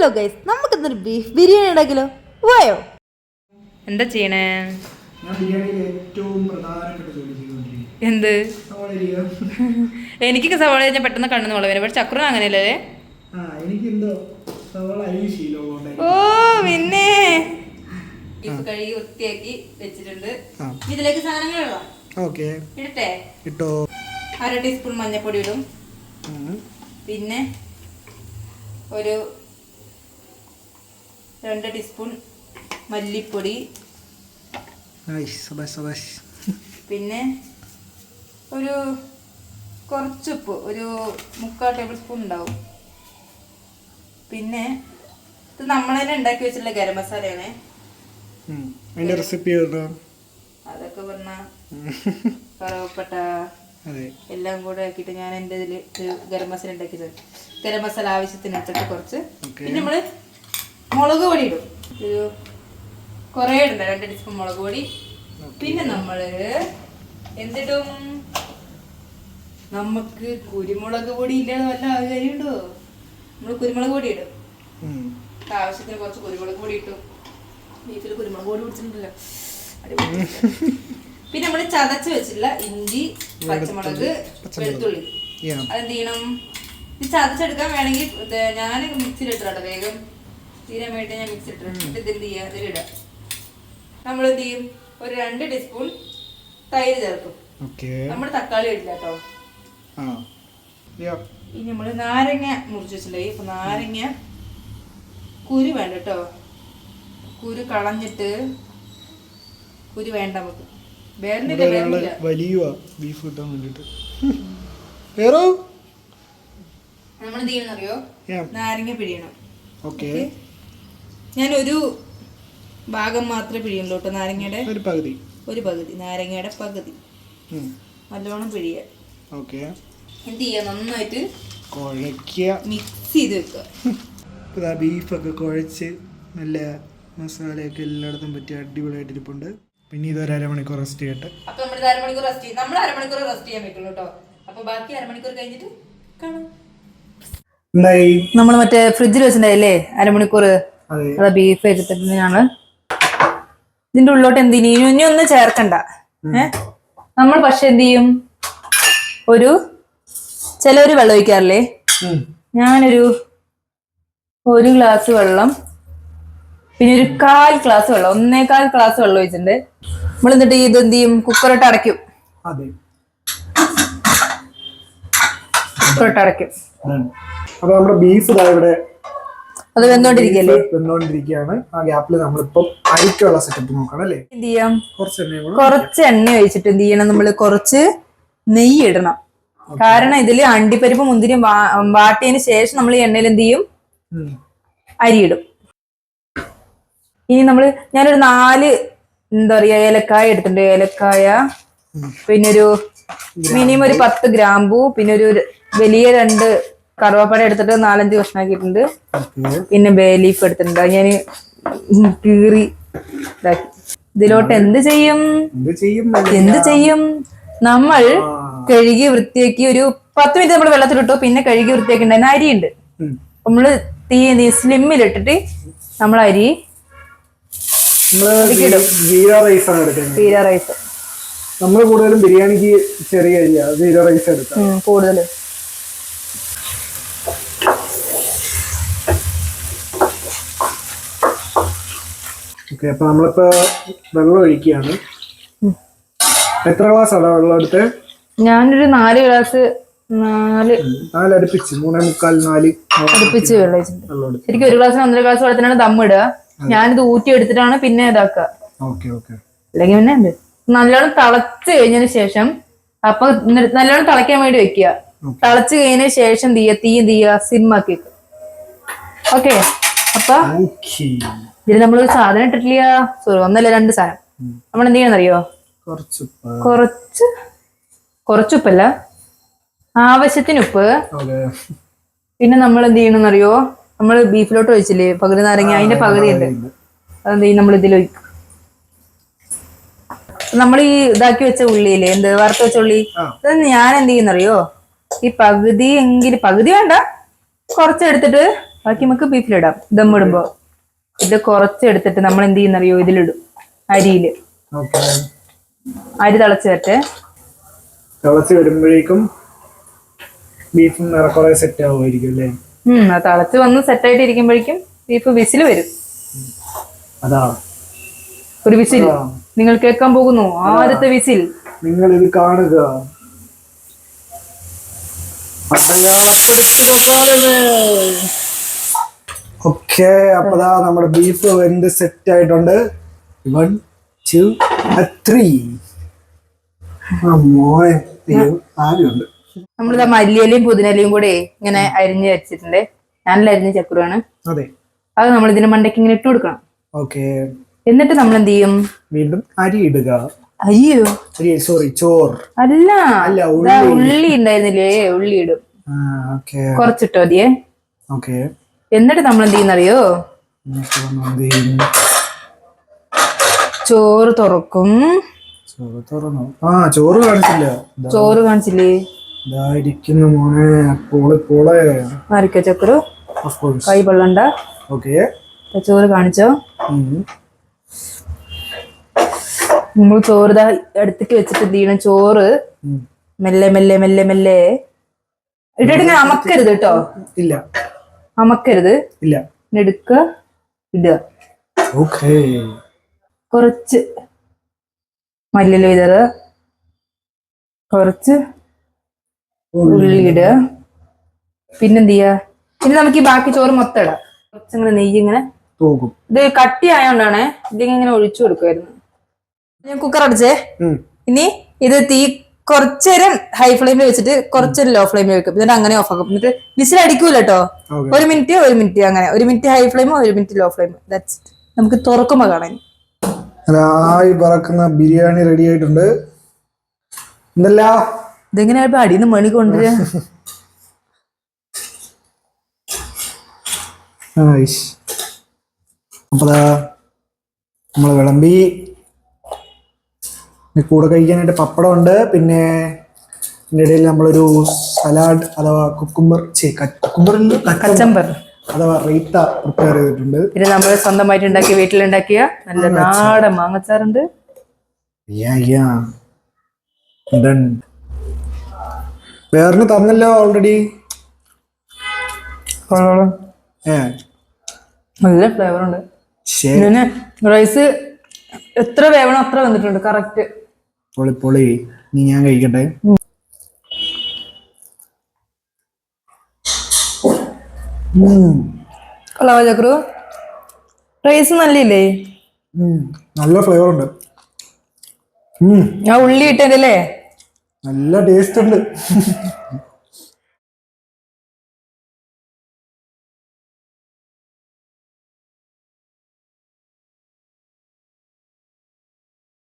Hello guys, നമുക്കിന്നൊരു beef biryani ഉണ്ടാക്കിലോ. പോയോ? എന്താ ചെയ്യണേ? എന്ത്? എനിക്കൊക്കെ സവാള കഴിഞ്ഞാൽ പെട്ടെന്ന് കണ്ണെന്ന് വളവേ. പക്ഷെ ചക്രന് അങ്ങനെയല്ലേ? ഓ പിന്നെ ബീഫ് കഴുകി വൃത്തിയാക്കി വെച്ചിട്ടുണ്ട്. ഇതിലേക്ക് സാധനങ്ങളുള്ള ഇടട്ടെ. 1/2 ടീസ്പൂൺ മഞ്ഞൾപ്പൊടി ഇടും. പിന്നെ ഒരു 2 ടീസ്പൂൺ മല്ലിപ്പൊടി. പിന്നെ ഒരു കുറച്ചുപ്പ്, ഒരു 3/4 ടേബിൾ സ്പൂൺ ഉണ്ടാവും. പിന്നെ ഇത് നമ്മളെന്നെ ഉണ്ടാക്കി വെച്ചിട്ടുള്ള ഗരം മസാലയാണ്. അതൊക്കെ പറഞ്ഞ കറുവപ്പട്ട എല്ലാം കൂടെ ആക്കിയിട്ട് ഞാൻ എൻ്റെ ഇതിൽ ഗരം മസാല ഉണ്ടാക്കിയത്. ഗരം മസാല ആവശ്യത്തിന് ഇട്ടിട്ട് കുറച്ച്. പിന്നെ നമ്മള് മുളക് പൊടി ഇടും. ഒരു കുറേ ഇടണ്ട, 2 ടീസ്പൂൺ മുളക് പൊടി. പിന്നെ നമ്മള് എന്തിടും? നമുക്ക് കുരുമുളക് പൊടി ഇല്ലാതെ വല്ല കാര്യമുണ്ടോ? നമ്മള് കുരുമുളക് പൊടി ഇടും. ആവശ്യത്തിന് കുറച്ച് കുരുമുളക് പൊടി ഇട്ടു. ബീഫിൽ കുരുമുളക് പൊടി പിടിച്ചിട്ടുണ്ടല്ലോ. പിന്നെ നമ്മള് ചതച്ച് വെച്ചിട്ടുള്ള ഇഞ്ചി, പച്ചമുളക്, വെളുത്തുള്ളി അതെന്ത് ചെയ്യണം? ഇത് ചതച്ചെടുക്കാൻ വേണമെങ്കിൽ ഞാൻ മിക്സിയിൽ ഇട്ടിട്ടോ. വേഗം തീരാൻ വേണ്ടി ഞാൻ മിക്സി ഇട്ടിട്ട് ഇതെന്ത് ചെയ്യുക, ഇതിലിടാം. നമ്മൾ എന്ത് ചെയ്യും? ഒരു 2 ടീസ്പൂൺ തൈര് ചേർക്കും. നമ്മൾ തക്കാളി ഇടില്ല കേട്ടോ. ഇനി നമ്മള് നാരങ്ങ മുറിച്ച് വെച്ചിട്ടുണ്ടായി. അപ്പൊ നാരങ്ങ കുരു വേണ്ട കേട്ടോ. കുരു കളഞ്ഞിട്ട്, കുരു വേണ്ട നമുക്ക്. നമ്മളെന്ത് ചെയ്യണമെന്നറിയോ? നാരങ്ങ പിഴിയണം. ഞാനൊരു ഭാഗം മാത്രമേ പിഴിയുള്ളൂ കേട്ടോ. നാരങ്ങയുടെ ഒരു പകുതി, നാരങ്ങയുടെ പകുതി നല്ലോണം പിഴിയ. എന്ത് ചെയ്യാ? നന്നായിട്ട് മിക്സ് ചെയ്ത് വെക്കുക. ബീഫൊക്കെ കുഴച്ച് നല്ല മസാലയൊക്കെ എല്ലായിടത്തും പറ്റി അടിപൊളിയായിട്ട് ഇരിപ്പുണ്ട്. പിന്നെ ഇത് 1 അരമണിക്കൂർ റെസ്റ്റ് ചെയ്യട്ടെ. അപ്പൊ നമ്മൾ 1 അരമണിക്കൂർ റെസ്റ്റ് ചെയ്യും. നമ്മൾ 1 അരമണിക്കൂർ റെസ്റ്റ് ചെയ്യാൻ പറ്റുള്ളൂ കേട്ടോ. അപ്പൊ ബാക്കി 1 മണിക്കൂർ കഴിഞ്ഞിട്ട് കാണാം. നമ്മൾ മറ്റേ ഫ്രിഡ്ജിൽ വെച്ചിട്ടുണ്ടായില്ലേ 1 മണിക്കൂർ, അതാ ബീഫ് എടുത്തിട്ട് ഞങ്ങള് ഇതിന്റെ ഉള്ളോട്ട് എന്ത് ചെയ്യും? ഇനി ഒന്നും ചേർക്കണ്ട. നമ്മൾ പക്ഷെ എന്ത് ചെയ്യും? ചിലവര് വെള്ളം ഒഴിക്കാറില്ലേ? ഞാനൊരു 1 ഗ്ലാസ് വെള്ളം, പിന്നെ ഒരു 1/4 ഗ്ലാസ് വെള്ളം, 1/4 ഗ്ലാസ് വെള്ളം ഒഴിച്ചിട്ടുണ്ട്. നമ്മൾ എന്നിട്ട് ഇത് എന്ത് ചെയ്യും? കുക്കറിട്ട് അടയ്ക്കും. അപ്പൊ നമ്മുടെ ബീഫ് ഇവിടെ അത് വെന്തോണ്ടിരിക്കുകയാണ്. ആ ഗ്യാപ്പിൽ നമ്മളിപ്പം അരിക്കുള്ള സെറ്റപ്പ് നോക്കണം അല്ലേ? എന്ത് ചെയ്യാം? കുറച്ച് എണ്ണ ഒഴിച്ചിട്ട് എന്ത് ചെയ്യണം? നമ്മള് കുറച്ച് നെയ്യ് ഇടണം. കാരണം ഇതില് അണ്ടിപ്പരിപ്പ് മുന്തിരി വാട്ടിയതിന് ശേഷം നമ്മൾ ഈ എണ്ണയിൽ എന്ത് ചെയ്യും? അരിയിടും. ഇനി ഞാനൊരു 4 എന്താ പറയാ ഏലക്കായ എടുത്തിട്ടുണ്ട്. ഏലക്കായ, പിന്നെ ഒരു മിനിമം ഒരു 10 ഗ്രാമ്പൂ, പിന്നെ ഒരു വലിയ 2 കറുവാപ്പട എടുത്തിട്ട് 4-5 കഷ്ണാക്കിയിട്ടുണ്ട്. പിന്നെ ബേ ലീഫ് എടുത്തിട്ടുണ്ട്. ഞാൻ കീറി ഇതാക്കി. ഇതിലോട്ട് എന്ത് ചെയ്യും? നമ്മൾ കഴുകി വൃത്തിയാക്കി ഒരു 10 മിനിറ്റ് നമ്മൾ വെള്ളത്തിലിട്ടു. പിന്നെ കഴുകി വൃത്തിയാക്കി ഉണ്ടായിരുന്ന അരിയുണ്ട്. നമ്മള് സ്ലിമ്മിലിട്ടിട്ട് നമ്മൾ അരി ജീര റൈസ് ആണ് എടുക്കുന്നത്. ജീര റൈസ് നമ്മൾ കൂടുതലും ബിരിയാണിക്ക് ചെറിയ അരിയാ ജീര റൈസ് എടുക്കാം കൂടുതലും. അപ്പൊ നമ്മളിപ്പോ വെള്ളം ഒഴിക്കുകയാണ്. എത്ര ഗ്ലാസ് ആണ് വെള്ളം എടുത്ത്? ഞാനൊരു 4 ഗ്ലാസ്, 4 അടുപ്പിച്ച് 3/4 അടുപ്പിച്ച് വെള്ളം ഒഴിച്ചിട്ടുണ്ട്. ശരിക്കും 1 ഗ്ലാസ്സിന് 1.5 ഗ്ലാസ് വെള്ളത്തിനാണ് ദമ്മിടുക. ഞാനിത് ഊറ്റി എടുത്തിട്ടാണ് പിന്നെ ഇതാക്കുക. അല്ലെങ്കിൽ പിന്നെ ഉണ്ട് നല്ലോണം തിളച്ച് കഴിഞ്ഞതിന് ശേഷം, അപ്പൊ നല്ലോണം തിളയ്ക്കാൻ വേണ്ടി വെക്കുക. തിളച്ച് കഴിഞ്ഞതിന് ശേഷം തീ സിമ്മാക്കി വെക്കുക. ഓക്കെ. അപ്പൊ ഇതിൽ നമ്മളൊരു സാധനം ഇട്ടിട്ടില്ല. സോറി, 1 അല്ല 2 സാധനം. നമ്മൾ എന്ത് ചെയ്യണമെന്നറിയോ? കുറച്ചുപ്പല്ല, ആവശ്യത്തിന് ഉപ്പ്. പിന്നെ നമ്മൾ എന്ത് ചെയ്യണമെന്നറിയോ? നമ്മൾ ബീഫിലോട്ട് ഒഴിച്ചില്ലേ പകുതി നാരങ്ങ, അതിന്റെ പകുതി ഉണ്ട്. അതെന്ത് ചെയ്യും? നമ്മൾ ഇതിലൊഴിക്കും. നമ്മൾ ഈ ഇതാക്കി വെച്ച ഉള്ളിയില്ലേ, വറുത്ത് വെച്ച ഉള്ളി, അത് ഞാൻ എന്ത് ചെയ്യുന്നറിയോ? ഈ പകുതി വേണ്ട, കുറച്ചെടുത്തിട്ട് ബാക്കി നമുക്ക് ബീഫിലിടാം ദമ്മിടുമ്പോ. ഇത് കുറച്ച് എടുത്തിട്ട് നമ്മൾ എന്ത് ചെയ്യുന്നറിയോ, ഇതിലിടും അരിയില്. ഓക്കെ. അരി തിളച്ച് വരട്ടെ. തിളച്ച് വരുമ്പോഴേക്കും ബീഫും കുറെ സെറ്റ് ആവുമായിരിക്കും അല്ലേ? അത് തിളച്ച് വന്ന് സെറ്റായിട്ട് ഇരിക്കുമ്പോഴേക്കും ബീഫ് വിസിൽ വരും. അതാ ഒരു വിസിൽ നിങ്ങൾ കേൾക്കാൻ പോകുന്നു, ആദ്യത്തെ വിസിൽ. നിങ്ങൾ ഇത് കാണുക. ഓക്കെ, അപ്പതാ നമ്മുടെ ബീഫ് വെന്ത് സെറ്റ് ആയിട്ടുണ്ട്. 1 2 3. മോനെ ആരുണ്ട്. നമ്മളിതാ മല്ലിയിലയും പുതിനയിലയും കൂടെ ഇങ്ങനെ അരിഞ്ഞ് വെച്ചിട്ടുണ്ട്. ഞാനല്ല അരിഞ്ഞ ചക്കുറാണ്. അതെ, അത് നമ്മൾ ഇതിന്റെ മണ്ടയ്ക്ക് ഇങ്ങനെ ഇട്ട് കൊടുക്കണം. ഓക്കെ. എന്നിട്ട് നമ്മൾ എന്ത് ചെയ്യും, വീണ്ടും അരി ഇടുക. അയ്യോ സോറി, ചോറ് അല്ല, അല്ല, ഉള്ളി ഉണ്ടായിരുന്നില്ലേ, ഉള്ളി ഇടും. കുറച്ചിട്ടോ മതിയേ. ഓക്കെ. എന്നിട്ട് നമ്മൾ എന്ത് ചെയ്യുന്നറിയോ, ചോറ് തുറക്കും. ചോറ് കാണിച്ചില്ല. ചോറ് കാണിച്ചില്ലേ, ഇതായിരിക്കുന്നു മോനെ. ആരിക്കോ ചക്കരു, കൈ വെള്ളണ്ട. ഓക്കെ, ചോറ് കാണിച്ചോ. നമ്മൾ ചോറ് ഇതാ അടുത്തേക്ക് വെച്ചിട്ട് എന്ത് ചെയ്യണം, ചോറ് മെല്ലെ മെല്ലെ മെല്ലെ മെല്ലെ ഇട്ടിട്ട് ഇങ്ങനെ അമക്കരുത് കേട്ടോ. ഇല്ല, അമക്കരുത്. ഇല്ല. എടുക്കുക, ഇടുക. ഓക്കെ. കുറച്ച് മല്ലിയില വിതറുക, കുറച്ച് ഉള്ളി ഇടുക. പിന്നെന്ത് ചെയ്യാ, പിന്നെ നമുക്ക് ഈ ബാക്കി ചോറ് മൊത്തം ഇടാം. കുറച്ചിങ്ങനെ നെയ്യ് ഇങ്ങനെ പോകും. ഇത് കട്ടി ആയോണ്ടാണ് ഇതിങ്ങനെ ഒഴിച്ചു കൊടുക്കുമായിരുന്നു. ഞാൻ കുക്കർ അടിച്ചേ. ഇനി ഇത് തീ കുറച്ചേരം ഹൈ ഫ്ലെയിമിൽ വെച്ചിട്ട് കുറച്ചേരം ലോ ഫ്ലെയിമിൽ വെക്കും. എന്നിട്ട് അങ്ങനെ ഓഫ് ആക്കും. എന്നിട്ട് വിസിൽ അടിക്കൂല കേട്ടോ. 1 മിനിറ്റ് അങ്ങനെ 1 മിനിറ്റ് ഹൈ ഫ്ലെയിമോ 1 മിനിറ്റ് ലോ ഫ്ലെയിമോ. നമുക്ക് തുറക്കുമ്പോ കാണാൻ. പറക്കുന്ന ബിരിയാണി റെഡി ആയിട്ടുണ്ട്. എന്തല്ല ഇതെങ്ങനെയാ അടിന്ന് മണി കൊണ്ടുവരിക. അപ്പതാ നമ്മള് വിളമ്പി. കൂടെ കഴിക്കാനായിട്ട് പപ്പടം ഉണ്ട്. പിന്നെ ഇതിൻ്റെ ഇടയിൽ നമ്മളൊരു സലാഡ് അഥവാ കച്ചമ്പർ അഥവാ റൈത്ത പ്രിപ്പയർ ചെയ്തിട്ടുണ്ട്. പിന്നെ നമ്മൾ സ്വന്തമായിട്ട് ഉണ്ടാക്കിയ, വീട്ടിലുണ്ടാക്കിയ നല്ല നാടൻ മാങ്ങച്ചാറുണ്ട്. വേറെ തന്നല്ലോ ഓൾറെഡി. നല്ല ഫ്ലേവർ ഉണ്ട്. പിന്നെ റൈസ് എത്ര വേവണോ അത്ര വന്നിട്ടുണ്ട് കറക്റ്റ്. പൊളി. നീ ഞാൻ കഴിക്കട്ടെ. ചക്രു റൈസ് നല്ലില്ലേ? നല്ല ഫ്ലേവർ ഉണ്ട്. ഞാൻ ഉള്ളി ഇട്ടല്ലേ, നല്ല ടേസ്റ്റ് ഉണ്ട്.